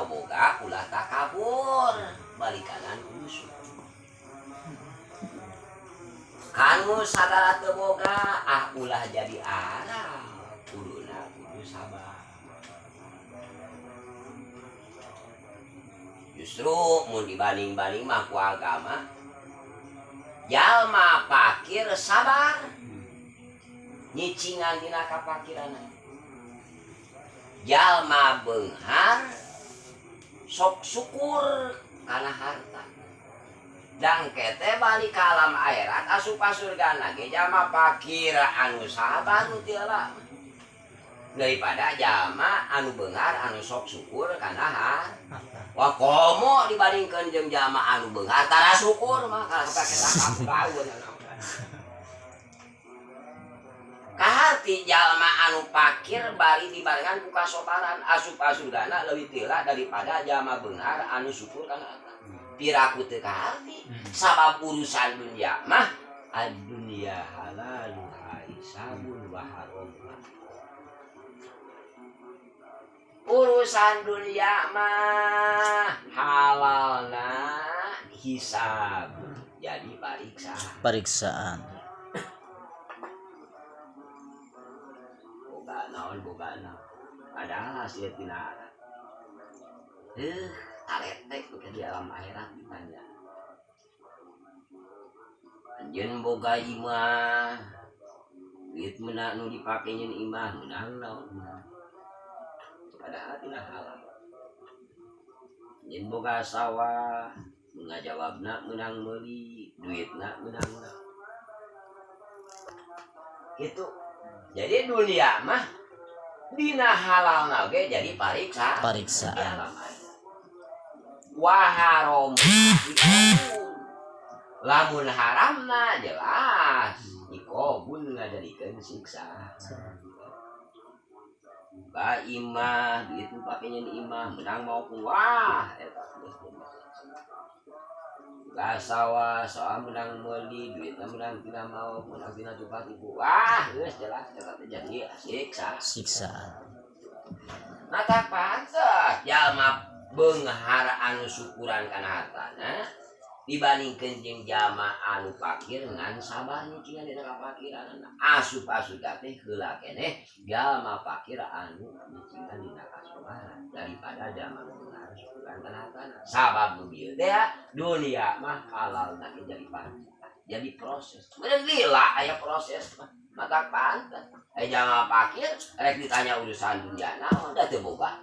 boga ulah takabur balikanan kudu kanu sadar teu boga ulah jadi arah kuduna kudu sabar. Justru mun dibanding-banding mah ku agama jalma pakir sabar nyicingan dina kapakiran. Jalma beunghar sok syukur kana harta. Dangkete balik ke alam akhirat asup ka surgana ge jalma pakir anu sabar nu teu ela daripada jalma anu beunghar anu sok syukur kana harta. Wah komo dibandingkeun jeung jalma anu beunghar tara syukur mah kana pake sakapulaun. Kahati jalma anu pakir bari dibarengan ku kasobaran asup ka surgana leuwih tila daripada jalma beunghar anu syukur kana harta. Piraku teu kahati sabab urusan dunia mah ad-dunya halalun hisabun wa haram. Urusan dunia mah halalna hisab jadi pariksaan boga naon padahal hasil tina taretek ke di alam akhirat ditanya anjeun boga imah duit meuna nu dipake nyeun imah meunang naon padahal tina halal anjeun boga sawah ngajawabna meunang meuli duitna meunang gitu. Jadi dunia mah dina halalna ge jadi pariksaan. Waharom lamun haramna jelas ikobun ngadalikeun siksa. Ba imah duit nu pake nyeun imah menang mau wah eta ga sawah soal menang meuli duitna menang tina mau menang tina tupat ibu wah geus jelas eta teh jadi siksaan. Mata pantes jalma beunghar anu syukuran kana hartana dibandingkeun jeung jalma anu pakir ngan sabar nyicing dina kapakiran. Asup-asup teh heula keneh jalma pakir anu nyicing dina kasobaran daripada jalma beunghar syukuran kana hartana. Sabab nu dieu teh dunia mah halalna jadi proses. Bener lila aya proses mah. Mata pantes jalma pakir rek ditanya urusan dunia naon da teu boga.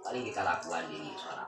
Paling kita lakukan diri soal